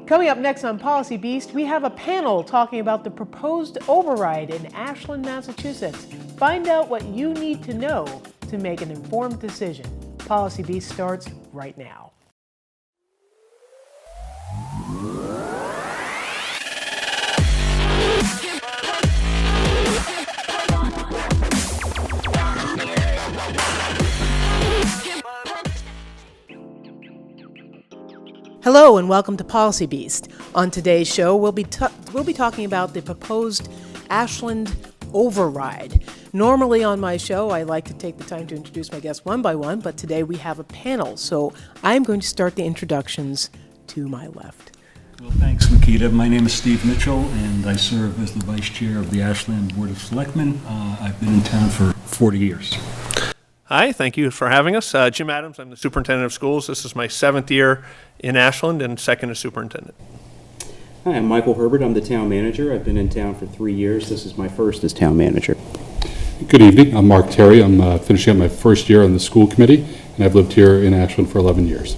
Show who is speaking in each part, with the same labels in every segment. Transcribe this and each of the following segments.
Speaker 1: Coming up next on Policy Beast, we have a panel talking about the proposed override in Ashland, Massachusetts. Find out what you need to know to make an informed decision. Policy Beast starts right now. Hello and welcome to Policy Beast. On today's show, we'll be talking about the proposed Ashland override. Normally on my show, I like to take the time to introduce my guests one by one, but today we have a panel, so I'm going to start the introductions to my left.
Speaker 2: Well, thanks, Nikita. My name is Steve Mitchell, and I serve as the Vice Chair of the Ashland Board of Selectmen. I've been in town for 40 years.
Speaker 3: Hi, thank you for having us. Jim Adams, I'm the Superintendent of Schools. This is my 7th year in Ashland and 2nd as Superintendent.
Speaker 4: Hi, I'm Michael Herbert. I'm the Town Manager. I've been in town for 3 years. This is my first as Town Manager.
Speaker 5: Good evening. I'm Mark Terry. I'm finishing up my first year on the school committee, and I've lived here in Ashland for 11 years.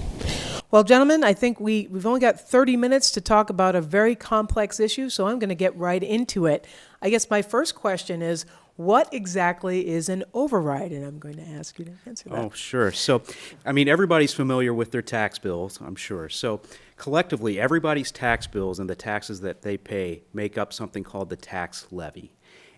Speaker 1: Well, gentlemen, I think we've only got 30 minutes to talk about a very complex issue, so I'm going to get right into it. I guess my first question is, what exactly is an override? And I'm going to ask you to answer that.
Speaker 4: Oh, sure. So, I mean, everybody's familiar with their tax bills, I'm sure. So, collectively, everybody's tax bills and the taxes that they pay make up something called the tax levy.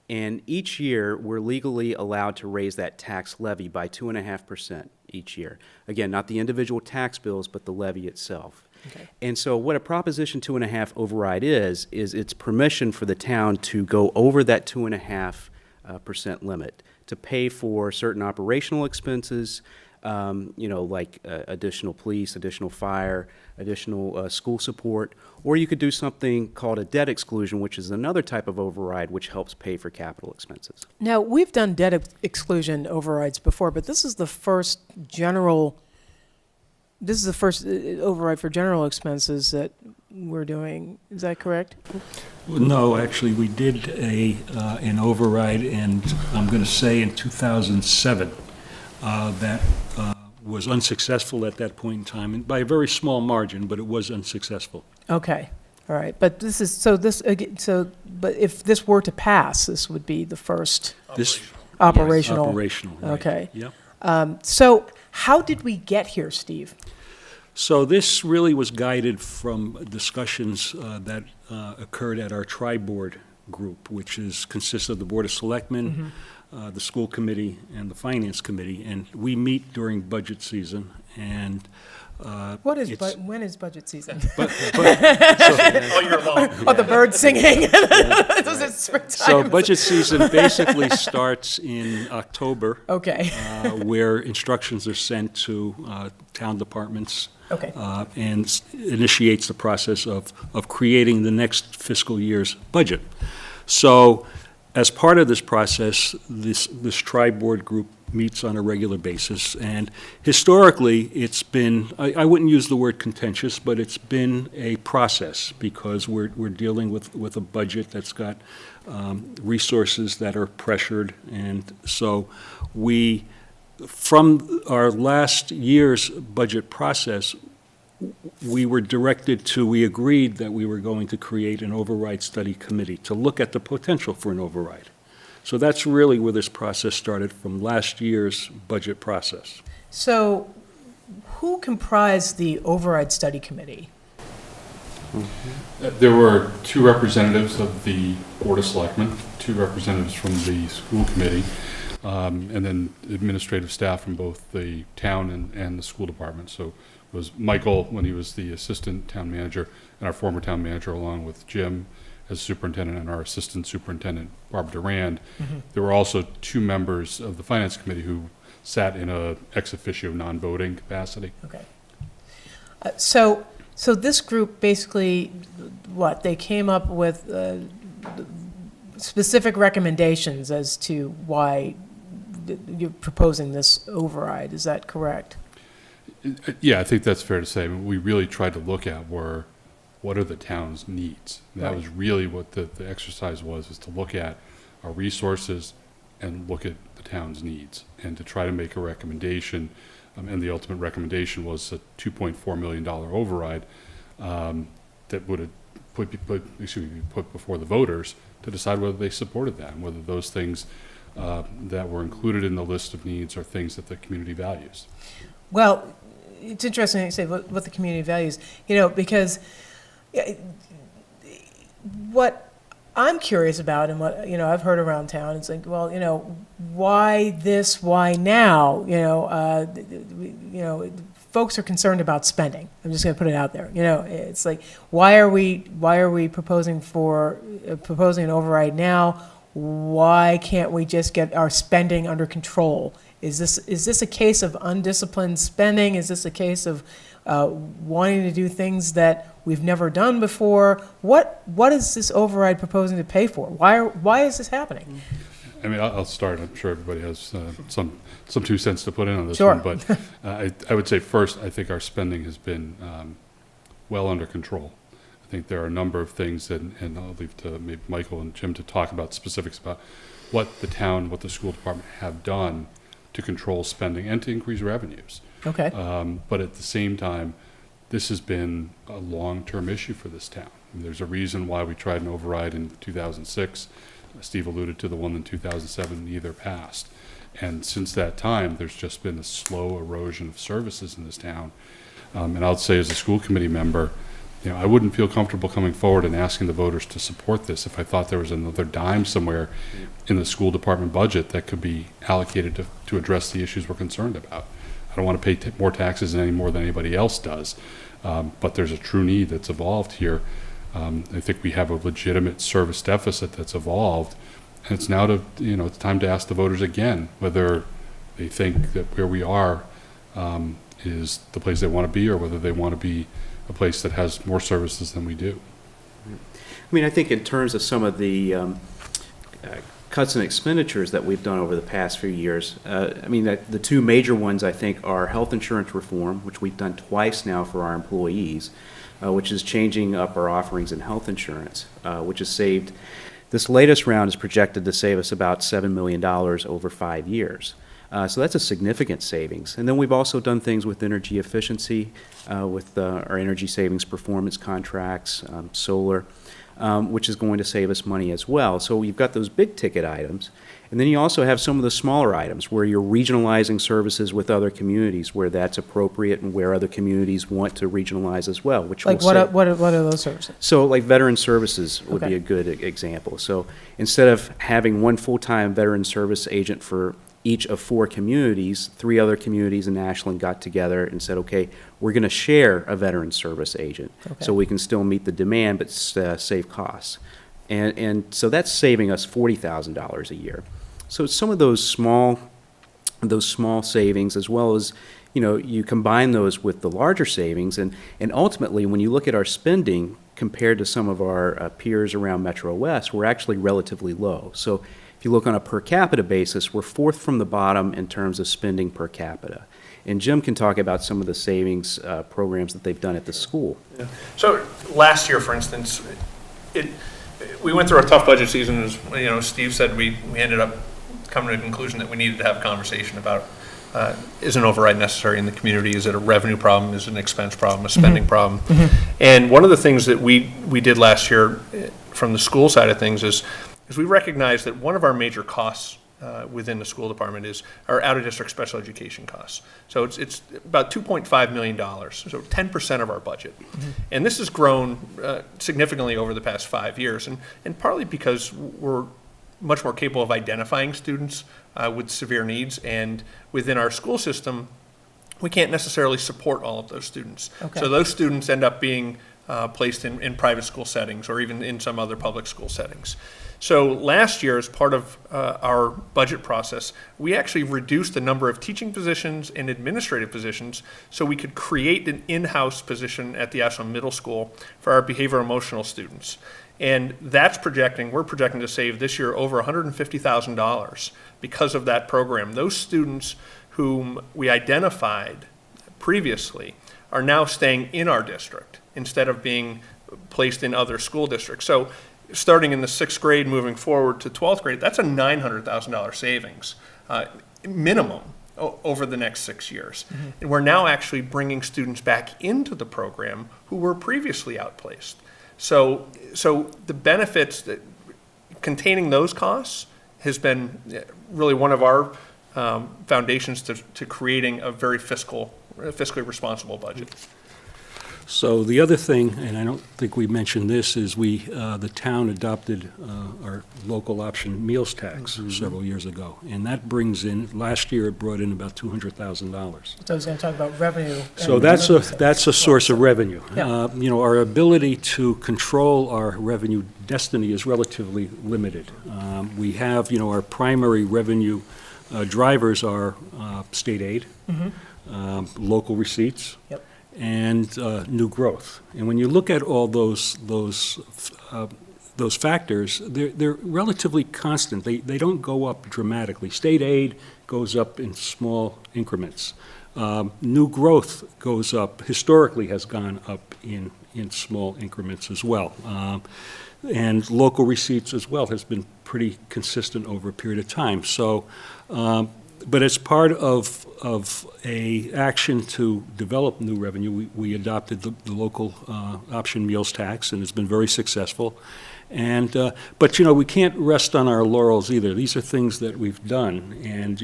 Speaker 4: And each year, we're legally allowed to raise that tax levy by 2.5% each year. Again, not the individual tax bills, but the levy itself. Okay. And so what a Proposition 2.5 override is it's permission for the town to go over that 2.5% limit to pay for certain operational expenses, like additional police, additional fire, additional school support, or you could do something called a debt exclusion, which is another type of override which helps pay for capital expenses.
Speaker 1: Now, we've done debt exclusion overrides before, but this is the first override for general expenses that we're doing. Is that correct?
Speaker 2: No, actually, we did an override, and I'm going to say in 2007, that was unsuccessful at that point in time, and by a very small margin, but it was unsuccessful.
Speaker 1: Okay, all right. But but if this were to pass, this would be the first operational.
Speaker 2: Yes, operational. Right.
Speaker 1: Okay.
Speaker 2: Yep.
Speaker 1: So how did we get here, Steve?
Speaker 2: So this really was guided from discussions that occurred at our tri-board group, which consists of the Board of Selectmen, the school committee, and the finance committee, and we meet during budget season. And
Speaker 1: when is budget season?
Speaker 3: All year long.
Speaker 1: Oh, the birds singing. Does it springtime?
Speaker 2: So budget season basically starts in October.
Speaker 1: Okay.
Speaker 2: Where instructions are sent to town departments.
Speaker 1: Okay.
Speaker 2: And initiates the process of creating the next fiscal year's budget. So as part of this process, this tri-board group meets on a regular basis, and historically it's been, I wouldn't use the word contentious, but it's been a process because we're dealing with a budget that's got resources that are pressured, and so from our last year's budget process, we agreed that we were going to create an override study committee to look at the potential for an override. So that's really where this process started, from last year's budget process.
Speaker 1: So who comprised the override study committee?
Speaker 5: There were 2 representatives of the Board of Selectmen, 2 representatives from the school committee, and then administrative staff from both the town and the school department. So it was Michael when he was the assistant town manager, and our former town manager, along with Jim as superintendent and our assistant superintendent, Barbara Durand. There were also 2 members of the finance committee who sat in a ex officio non-voting capacity.
Speaker 1: Okay. So this group basically, they came up with specific recommendations as to why you're proposing this override. Is that correct?
Speaker 5: Yeah, I think that's fair to say. I mean, we really tried to look at what are the town's needs. And that was really what the exercise was to look at our resources and look at the town's needs and to try to make a recommendation. And the ultimate recommendation was a $2.4 million override. that would have put before the voters to decide whether they supported that and whether those things that were included in the list of needs are things that the community values.
Speaker 1: Well, it's interesting that you say what the community values, because what I'm curious about and what, I've heard around town, it's like, well, why this, why now? Folks are concerned about spending. I'm just going to put it out there. It's like, why are we proposing an override now? Why can't we just get our spending under control? Is this a case of undisciplined spending? Is this a case of wanting to do things that we've never done before? What is this override proposing to pay for? Why is this happening?
Speaker 5: I mean, I'll start. I'm sure everybody has some 2 cents to put in on this
Speaker 1: Sure.
Speaker 5: one. But I would say first, I think our spending has been well under control. I think there are a number of things, and I'll leave to maybe Michael and Jim to talk about specifics about what the town, what the school department have done to control spending and to increase revenues.
Speaker 1: Okay.
Speaker 5: But at the same time, this has been a long-term issue for this town. And there's a reason why we tried an override in 2006. Steve alluded to the one in 2007, neither passed. And since that time, there's just been a slow erosion of services in this town. And I'll say as a school committee member, I wouldn't feel comfortable coming forward and asking the voters to support this if I thought there was another dime somewhere in the school department budget that could be allocated to address the issues we're concerned about. I don't want to pay more taxes any more than anybody else does, but there's a true need that's evolved here. I think we have a legitimate service deficit that's evolved, and it's now it's time to ask the voters again whether they think that where we are is the place they want to be, or whether they want to be a place that has more services than we do.
Speaker 4: I mean, I think in terms of some of the cuts in expenditures that we've done over the past few years, the 2 major ones, I think, are health insurance reform, which we've done twice now for our employees, which is changing up our offerings in health insurance, which has saved, this latest round is projected to save us about $7 million over 5 years. So that's a significant savings. And then we've also done things with energy efficiency, with our energy savings performance contracts, solar, which is going to save us money as well. So you've got those big ticket items. And then you also have some of the smaller items where you're regionalizing services with other communities where that's appropriate and where other communities want to regionalize as well, which
Speaker 1: Like what are those services?
Speaker 4: So like veteran services would
Speaker 1: Okay.
Speaker 4: be a good example. So instead of having one full-time veteran service agent for each of 4 communities, 3 other communities in Ashland got together and said, okay, we're going to share a veteran service agent so we can still meet the demand but save costs. And so that's saving us $40,000 a year. So some of those small savings, as well as, you combine those with the larger savings, and ultimately, when you look at our spending compared to some of our peers around Metro West, we're actually relatively low. So if you look on a per capita basis, we're 4th from the bottom in terms of spending per capita. And Jim can talk about some of the savings programs that they've done at the school.
Speaker 3: Yeah. So last year, for instance, we went through a tough budget season. As Steve said, we ended up coming to the conclusion that we needed to have a conversation about is an override necessary in the community? Is it a revenue problem? Is it an expense problem? A spending problem? And one of the things that we did last year from the school side of things is we recognized that one of our major costs within the school department is our out-of-district special education costs. So it's about $2.5 million, so 10% of our budget. And this has grown significantly over the past 5 years, and partly because we're much more capable of identifying students with severe needs, and within our school system, we can't necessarily support all of those students.
Speaker 1: Okay.
Speaker 3: So those students end up being placed in private school settings or even in some other public school settings. So last year, as part of our budget process, we actually reduced the number of teaching positions and administrative positions so we could create an in-house position at the Ashland Middle School for our behavioral emotional students. And we're projecting to save this year over $150,000 because of that program. Those students whom we identified previously are now staying in our district instead of being placed in other school districts. So starting in the 6th grade, moving forward to 12th grade, that's a $900,000 savings minimum over the next 6 years. And we're now actually bringing students back into the program who were previously outplaced. So the benefits that containing those costs has been really one of our foundations to creating a very fiscally responsible budget.
Speaker 2: So the other thing, and I don't think we mentioned this, is the town adopted our local option meals tax several years ago. And that brings in, last year it brought in about $200,000.
Speaker 1: So I was going to talk about revenue.
Speaker 2: So that's a source of revenue.
Speaker 1: Yeah.
Speaker 2: Our ability to control our revenue destiny is relatively limited. We have, our primary revenue drivers are state aid, local receipts,
Speaker 1: Yep.
Speaker 2: and new growth. And when you look at all those factors, they're relatively constant. They don't go up dramatically. State aid goes up in small increments. New growth goes up, historically has gone up in small increments as well. And local receipts as well has been pretty consistent over a period of time. So, but as part of a action to develop new revenue, we adopted the local option meals tax, and it's been very successful. And but we can't rest on our laurels either. These are things that we've done, and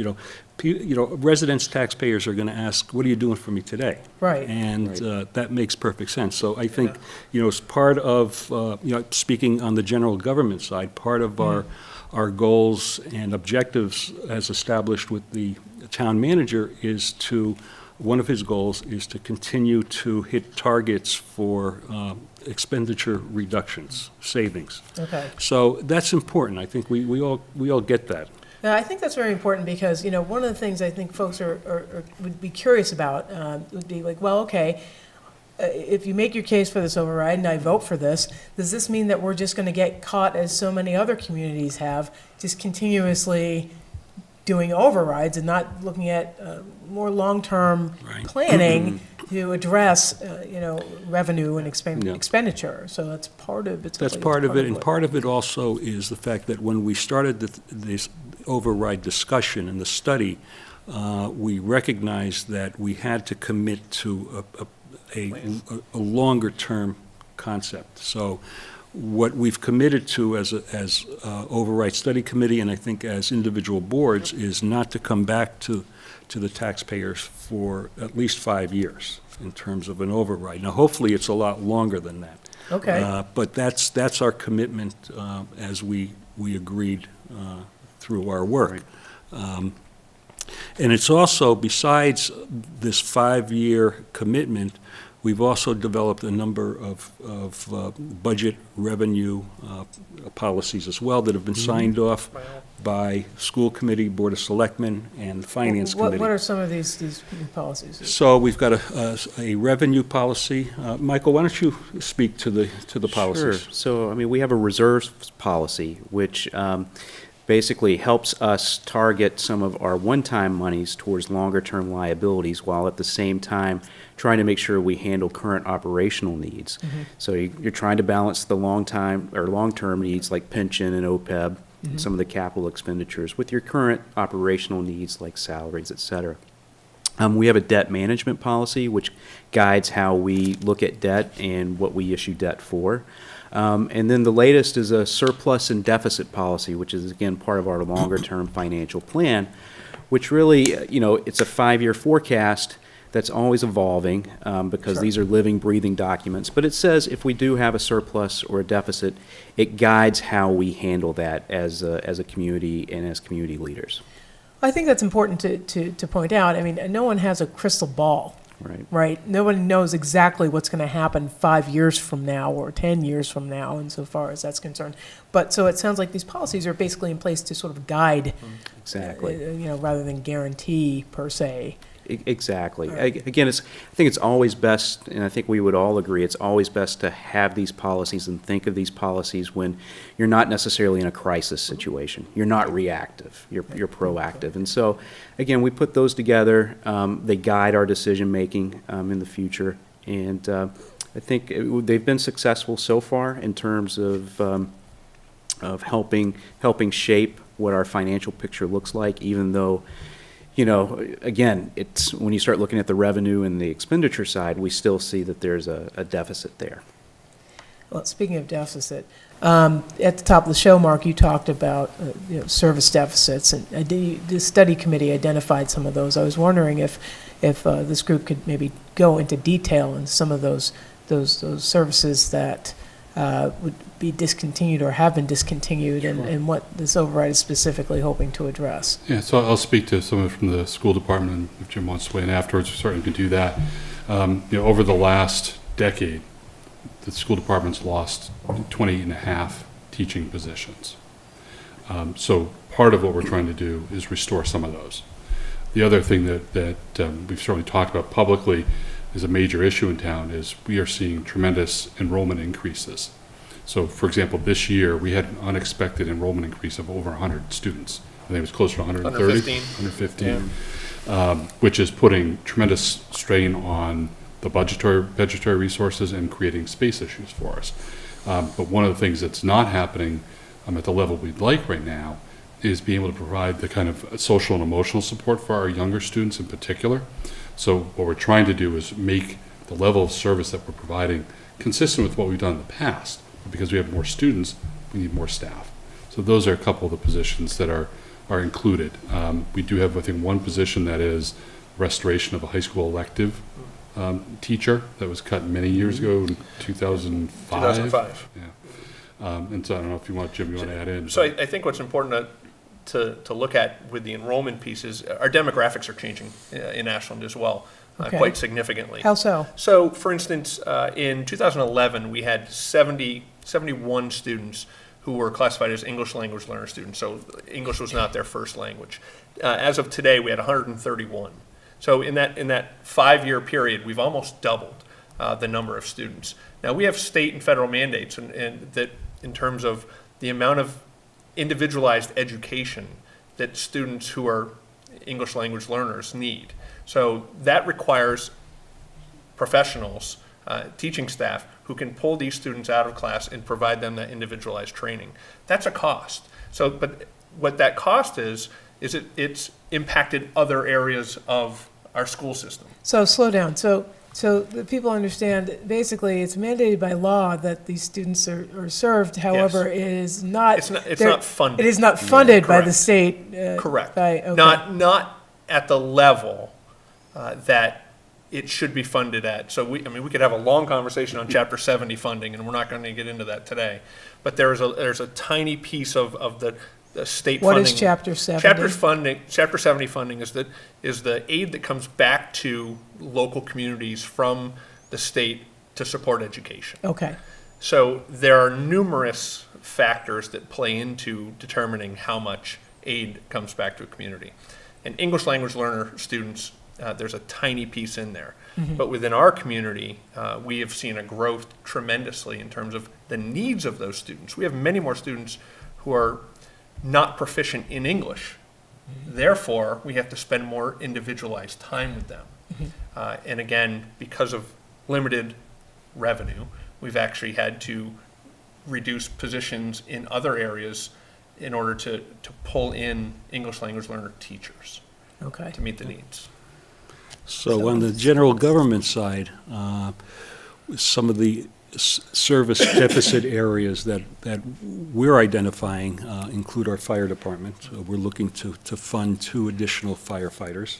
Speaker 2: residents, taxpayers are going to ask, "What are you doing for me today?"
Speaker 1: Right.
Speaker 2: And that makes perfect sense. So I think as part of speaking on the general government side, part of our goals and objectives as established with the town manager is one of his goals is to continue to hit targets for expenditure reductions, savings.
Speaker 1: Okay.
Speaker 2: So that's important. I think we all get that.
Speaker 1: Yeah, I think that's very important because, one of the things I think folks would be curious about would be like, well, okay, if you make your case for this override and I vote for this, does this mean that we're just going to get caught, as so many other communities have, just continuously doing overrides and not looking at more long-term
Speaker 2: Right.
Speaker 1: planning to address, revenue and
Speaker 2: Yeah.
Speaker 1: expenditure? So that's part of it.
Speaker 2: That's part of it, and part of it also is the fact that when we started this override discussion and the study, we recognized that we had to commit to a longer-term concept. So what we've committed to as override study committee, and I think as individual boards, is not to come back to the taxpayers for at least 5 years in terms of an override. Now, hopefully, it's a lot longer than that.
Speaker 1: Okay.
Speaker 2: But that's our commitment as we agreed through our work. And it's also, besides this 5-year commitment, we've also developed a number of budget revenue policies as well that have been signed off by school committee, board of selectmen, and finance committee.
Speaker 1: What are some of these new policies?
Speaker 2: So we've got a revenue policy. Michael, why don't you speak to the policies?
Speaker 4: Sure. So, we have a reserves policy, which basically helps us target some of our one-time monies towards longer-term liabilities, while at the same time trying to make sure we handle current operational needs. So you're trying to balance the long-term needs like pension and OPEB, some of the capital expenditures, with your current operational needs like salaries, et cetera. We have a debt management policy, which guides how we look at debt and what we issue debt for. And then the latest is a surplus and deficit policy, which is, again, part of our longer-term financial plan, which really, it's a 5-year forecast that's always evolving because these are living, breathing documents. But it says if we do have a surplus or a deficit, it guides how we handle that as a community and as community leaders.
Speaker 1: I think that's important to point out. No one has a crystal ball. Right. Nobody knows exactly what's going to happen 5 years from now or 10 years from now, insofar as that's concerned. But so it sounds like these policies are basically in place to sort of guide,
Speaker 4: Exactly.
Speaker 1: Rather than guarantee per se.
Speaker 4: Exactly.
Speaker 1: Right.
Speaker 4: Again, I think it's always best, and I think we would all agree, it's always best to have these policies and think of these policies when you're not necessarily in a crisis situation. You're not reactive. You're proactive. And so, again, we put those together. They guide our decision-making in the future. And I think they've been successful so far in terms of helping shape what our financial picture looks like, even though again, it's, when you start looking at the revenue and the expenditure side, we still see that there's a deficit there.
Speaker 1: Well, speaking of deficit, at the top of the show, Mark, you talked about service deficits, and the study committee identified some of those. I was wondering if this group could maybe go into detail on some of those services that would be discontinued or have been discontinued, and what this override is specifically hoping to address.
Speaker 5: Yeah, so I'll speak to someone from the school department, and if Jim wants to weigh in afterwards, we certainly can do that. Over the last decade, the school department's lost 28.5 teaching positions. So part of what we're trying to do is restore some of those. The other thing that we've certainly talked about publicly is a major issue in town is we are seeing tremendous enrollment increases. So, for example, this year we had an unexpected enrollment increase of over 100 students. I think it was closer to 130, 115, which is putting tremendous strain on the budgetary resources and creating space issues for us. But one of the things that's not happening at the level we'd like right now is being able to provide the kind of social and emotional support for our younger students in particular. So what we're trying to do is make the level of service that we're providing consistent with what we've done in the past. But because we have more students, we need more staff. So those are a couple of the positions that are included. We do have, I think, one position that is restoration of a high school elective teacher that was cut many years ago in 2005.
Speaker 3: 2005.
Speaker 5: Yeah. And so I don't know if you want, Jim, you want to add in.
Speaker 3: So I think what's important to look at with the enrollment piece is our demographics are changing in Ashland as well,
Speaker 1: Okay.
Speaker 3: quite significantly.
Speaker 1: How so?
Speaker 3: So, for instance, in 2011, we had 71 students who were classified as English language learner students, so English was not their first language. As of today, we had 131. So in that 5-year period, we've almost doubled the number of students. Now, we have state and federal mandates and that in terms of the amount of individualized education that students who are English language learners need. So that requires professionals, teaching staff, who can pull these students out of class and provide them that individualized training. That's a cost. So, but what that cost is it's impacted other areas of our school system.
Speaker 1: So slow down. So the people understand, basically, it's mandated by law that these students are served. However, it is not.
Speaker 3: It's not funded.
Speaker 1: It is not funded by the
Speaker 3: Correct.
Speaker 1: state.
Speaker 3: Correct.
Speaker 1: Okay.
Speaker 3: Not at the level that it should be funded at. So we could have a long conversation on Chapter 70 funding, and we're not going to get into that today. But there's a tiny piece of the state funding.
Speaker 1: What is Chapter 70?
Speaker 3: Chapter 70 funding is the aid that comes back to local communities from the state to support education.
Speaker 1: Okay.
Speaker 3: So there are numerous factors that play into determining how much aid comes back to a community. And English language learner students, there's a tiny piece in there.
Speaker 1: Mm-hmm.
Speaker 3: But within our community, we have seen a growth tremendously in terms of the needs of those students. We have many more students who are not proficient in English. Mm-hmm. Therefore, we have to spend more individualized time with them. Mm-hmm. And again, because of limited revenue, we've actually had to reduce positions in other areas in order to pull in English language learner teachers
Speaker 1: Okay.
Speaker 3: to meet the needs.
Speaker 2: So on the general government side, some of the service deficit areas that we're identifying include our fire department. We're looking to fund 2 additional firefighters.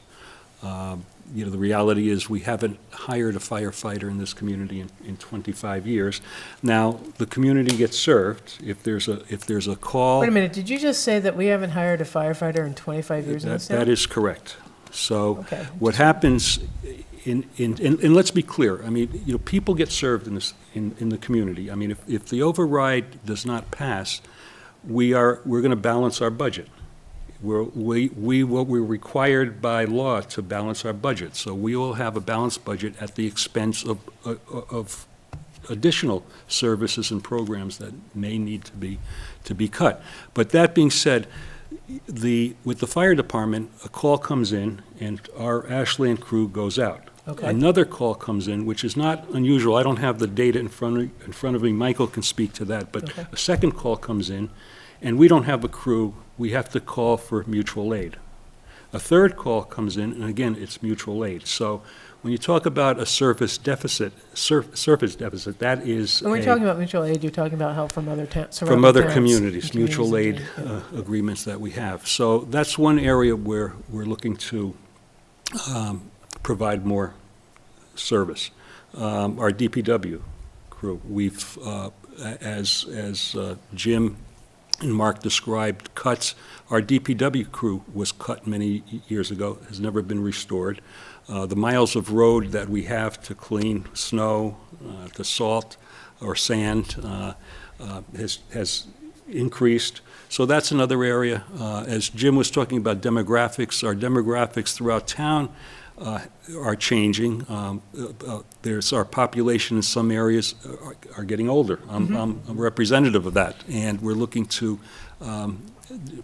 Speaker 2: The reality is we haven't hired a firefighter in this community in 25 years. Now, the community gets served if there's a call.
Speaker 1: Wait a minute. Did you just say that we haven't hired a firefighter in 25 years in this town?
Speaker 2: That is correct. So
Speaker 1: Okay.
Speaker 2: what happens and let's be clear, people get served in the community. If the override does not pass, we're going to balance our budget. We're required by law to balance our budget. So we will have a balanced budget at the expense of additional services and programs that may need to be cut. But that being said, with the fire department, a call comes in and our Ashland crew goes out.
Speaker 1: Okay.
Speaker 2: Another call comes in, which is not unusual. I don't have the data in front of me. Michael can speak to that. But
Speaker 1: Okay.
Speaker 2: a second call comes in, and we don't have a crew. We have to call for mutual aid. A third call comes in, and again, it's mutual aid. So when you talk about a surface deficit, that is
Speaker 1: When we're talking about mutual aid, you're talking about help from other towns,
Speaker 2: from other communities, mutual aid agreements that we have. So that's one area where we're looking to provide more service. Our DPW crew, we've, as Jim and Mark described cuts, our DPW crew was cut many years ago, has never been restored. The miles of road that we have to clean snow, to salt or sand has increased. So that's another area. As Jim was talking about demographics, our demographics throughout town are changing. There's our population in some areas are getting older. I'm a representative of that, and we're looking to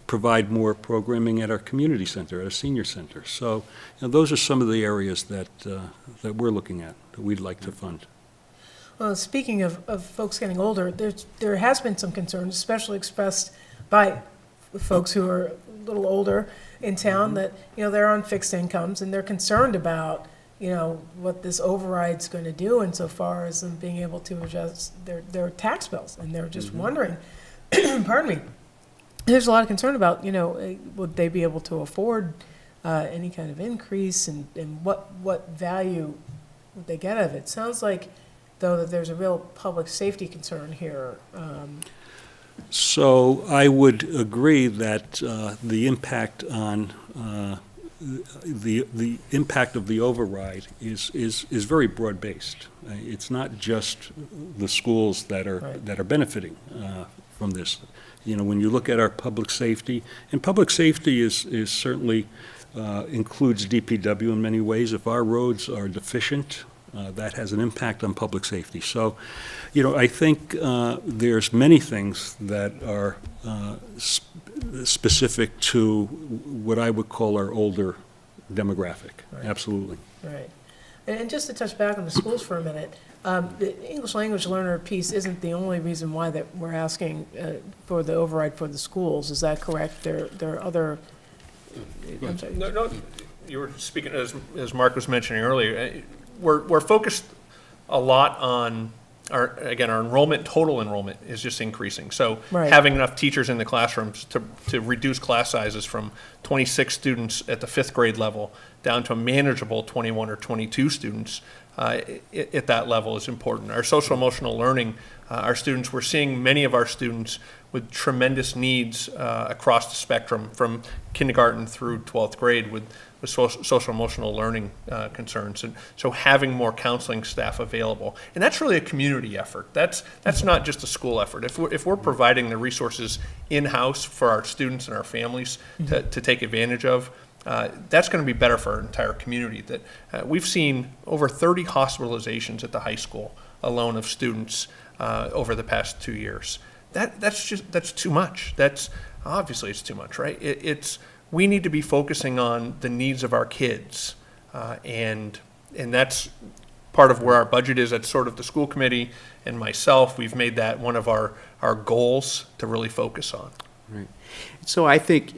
Speaker 2: provide more programming at our community center, at a senior center. So those are some of the areas that we're looking at, that we'd like to fund.
Speaker 1: Well, speaking of folks getting older, there has been some concern, especially expressed by folks who are a little older in town, that, they're on fixed incomes and they're concerned about, what this override's going to do insofar as them being able to adjust their tax bills. And they're just wondering, pardon me, there's a lot of concern about, would they be able to afford any kind of increase, and what value would they get out of it? Sounds like, though, that there's a real public safety concern here.
Speaker 2: So I would agree that the impact on the impact of the override is very broad-based. It's not just the schools that are benefiting from this. When you look at our public safety, and public safety is certainly includes DPW in many ways. If our roads are deficient, that has an impact on public safety. So, I think there's many things that are specific to what I would call our older demographic.
Speaker 1: Right.
Speaker 2: Absolutely.
Speaker 1: Right. And just to touch back on the schools for a minute, the English language learner piece isn't the only reason why that we're asking for the override for the schools. Is that correct? There are other. I'm sorry.
Speaker 3: No, you were speaking, as Mark was mentioning earlier, we're focused a lot on our enrollment, total enrollment is just increasing. So having enough teachers in the classrooms to reduce class sizes from 26 students at the 5th grade level down to a manageable 21 or 22 students at that level is important. Our social emotional learning, we're seeing many of our students with tremendous needs across the spectrum from kindergarten through 12th grade with social emotional learning concerns. And so having more counseling staff available, and that's really a community effort. That's not just a school effort. If we're providing the resources in-house for our students and our families to take advantage of, that's going to be better for our entire community. That we've seen over 30 hospitalizations at the high school alone of students over the past 2 years. That's too much. Obviously it's too much, right? We need to be focusing on the needs of our kids, and that's part of where our budget is. That's sort of the school committee and myself. We've made that one of our goals to really focus on.
Speaker 4: Right. So I think,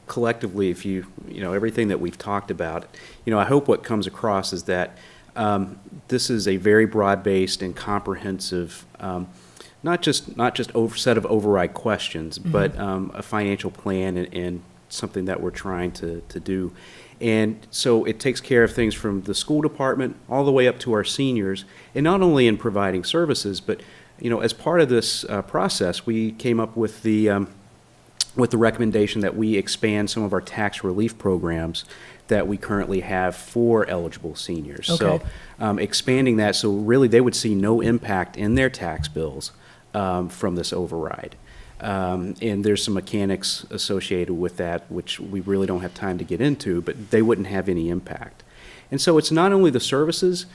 Speaker 4: collectively, if everything that we've talked about, I hope what comes across is that this is a very broad-based and comprehensive, not just set of override questions, but a financial plan and something that we're trying to do. And so it takes care of things from the school department all the way up to our seniors, and not only in providing services, but as part of this process, we came up with the recommendation that we expand some of our tax relief programs that we currently have for eligible seniors.
Speaker 1: Okay.
Speaker 4: So expanding that so really they would see no impact in their tax bills from this override. And there's some mechanics associated with that, which we really don't have time to get into, but they wouldn't have any impact. And so it's not only the services,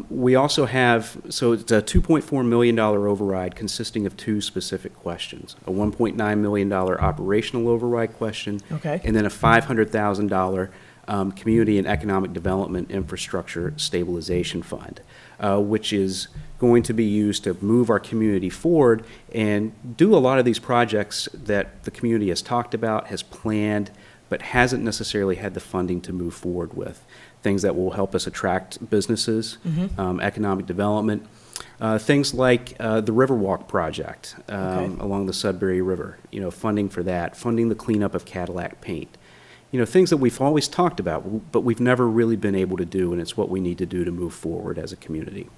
Speaker 4: we also have, so it's a $2.4 million override consisting of 2 specific questions, a $1.9 million operational override question, and then a $500,000 Community and Economic Development Infrastructure Stabilization Fund, which is going to be used to move our community forward and do a lot of these projects that the community has talked about, has planned, but hasn't necessarily had the funding to move forward with. Things that will help us attract businesses, economic development, things like the Riverwalk project along the Sudbury River, funding for that, funding the cleanup of Cadillac paint. Things that we've always talked about, but we've never really been able to do, and it's what we need to do to move forward as a community.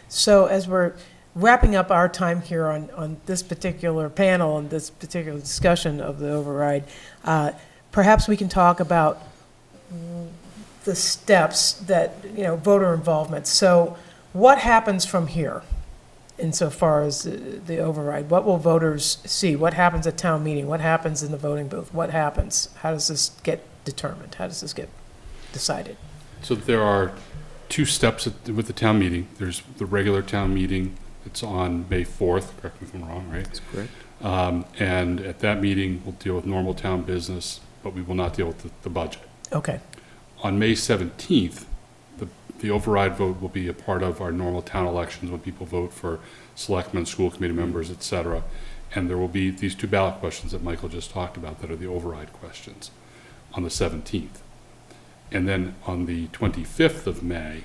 Speaker 1: So as we're wrapping up our time here on this particular panel and this particular discussion of the override, perhaps we can talk about the steps that, voter involvement. So what happens from here insofar as the override? What will voters see? What happens at town meeting? What happens in the voting booth? What happens? How does this get determined? How does this get decided?
Speaker 5: So there are two steps with the town meeting. There's the regular town meeting. It's on May 4th, correct me if I'm wrong, right?
Speaker 4: That's correct.
Speaker 5: And at that meeting, we'll deal with normal town business, but we will not deal with the budget.
Speaker 1: Okay.
Speaker 5: On May 17th, the override vote will be a part of our normal town elections when people vote for selectmen, school committee members, et cetera. And there will be these two ballot questions that Michael just talked about that are the override questions on the 17th. And then on the 25th of May,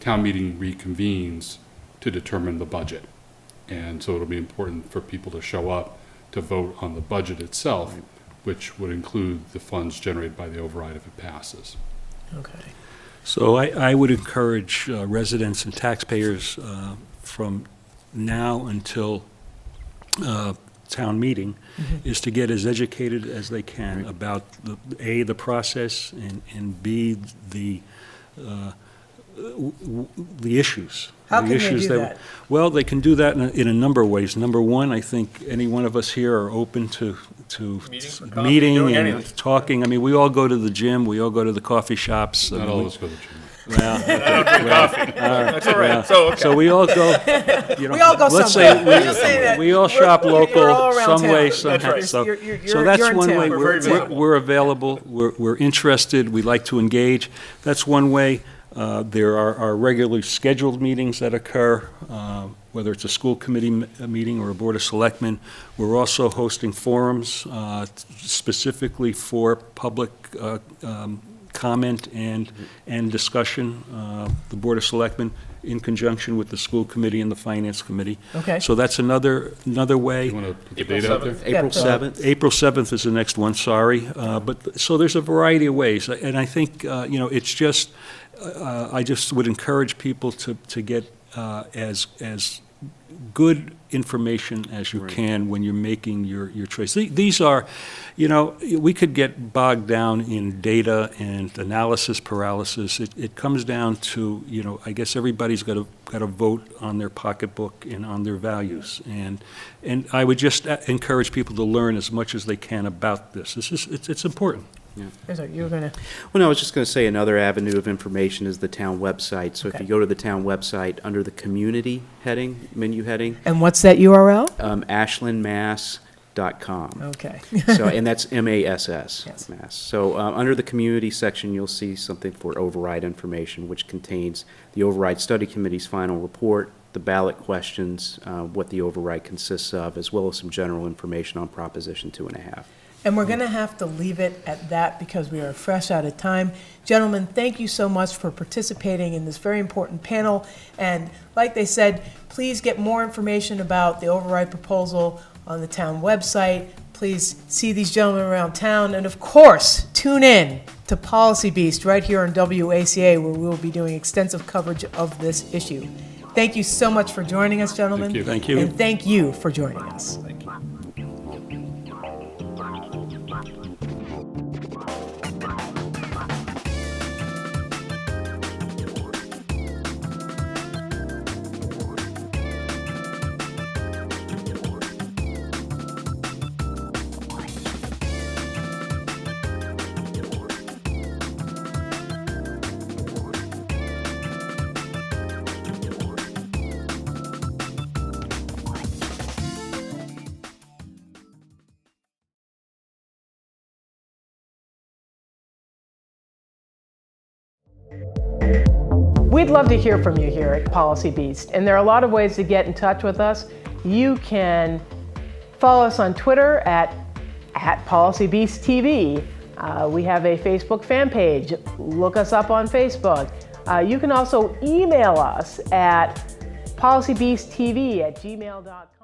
Speaker 5: town meeting reconvenes to determine the budget. And so it'll be important for people to show up to vote on the budget itself, which would include the funds generated by the override if it passes.
Speaker 1: Okay.
Speaker 2: So I would encourage residents and taxpayers from now until town meeting is to get as educated as they can about the process, and B, the issues.
Speaker 1: How
Speaker 2: the
Speaker 1: can they
Speaker 2: issues
Speaker 1: do that?
Speaker 2: Well, they can do that in a number of ways. Number one, I think any one of us here are open to
Speaker 3: Meetings for coffee,
Speaker 2: meeting
Speaker 3: doing
Speaker 2: and
Speaker 3: anything.
Speaker 2: talking. I mean, we all go to the gym, we all go to the coffee shops.
Speaker 5: Not all of us go to the gym.
Speaker 2: Well,
Speaker 3: I don't drink coffee. That's all right. So, okay.
Speaker 2: so we all go,
Speaker 1: We all go
Speaker 2: let's
Speaker 1: somewhere.
Speaker 2: say
Speaker 1: Let's just say that
Speaker 2: we all
Speaker 1: we're-
Speaker 2: shop
Speaker 1: you're
Speaker 2: local,
Speaker 1: all around
Speaker 2: some way,
Speaker 1: town.
Speaker 2: somehow.
Speaker 3: right.
Speaker 2: So
Speaker 1: You're
Speaker 2: that's
Speaker 1: in
Speaker 2: one
Speaker 1: town.
Speaker 2: way.
Speaker 3: We're very visible.
Speaker 2: We're available, we're interested, we like to engage. That's one way. There are regularly scheduled meetings that occur, whether it's a school committee meeting or a board of selectmen. We're also hosting forums specifically for public comment and discussion. The board of selectmen in conjunction with the school committee and the finance committee.
Speaker 1: Okay.
Speaker 2: So that's another way.
Speaker 5: You want to put the
Speaker 3: April
Speaker 5: date out there?
Speaker 3: 7th.
Speaker 4: April
Speaker 1: Yeah,
Speaker 4: 7th.
Speaker 2: April 7th is the next one, sorry. But, so there's a variety of ways. And I think, it's just, I just would encourage people to get as good information as you can when you're making your choice. These are, we could get bogged down in data and analysis paralysis. It comes down to, I guess everybody's got to vote on their pocketbook and on their values. And I would just encourage people to learn as much as they can about this. It's important.
Speaker 1: You were going to,
Speaker 4: Well, no, I was just going to say another avenue of information is the town website. So if
Speaker 1: Okay.
Speaker 4: you go to the town website under the community heading, menu heading,
Speaker 1: and what's that URL?
Speaker 4: ashlandmass.com.
Speaker 1: Okay.
Speaker 4: So, and that's M-A-S-S,
Speaker 1: Yes.
Speaker 4: Mass. So under the community section, you'll see something for override information, which contains the override study committee's final report, the ballot questions, what the override consists of, as well as some general information on Proposition 2.5.
Speaker 1: And we're going to have to leave it at that because we are fresh out of time. Gentlemen, thank you so much for participating in this very important panel. And like they said, please get more information about the override proposal on the town website. Please see these gentlemen around town. And of course, tune in to Policy Beast right here on WACA, where we will be doing extensive coverage of this issue. Thank you so much for joining us, gentlemen.
Speaker 5: Thank you.
Speaker 2: Thank you.
Speaker 1: And thank you for joining us.
Speaker 3: Thank you.
Speaker 1: We'd love to hear from you here at Policy Beast, and there are a lot of ways to get in touch with us. You can follow us on Twitter at PolicyBeastTV. We have a Facebook fan page. Look us up on Facebook. You can also email us at policybeasttv@gmail.com.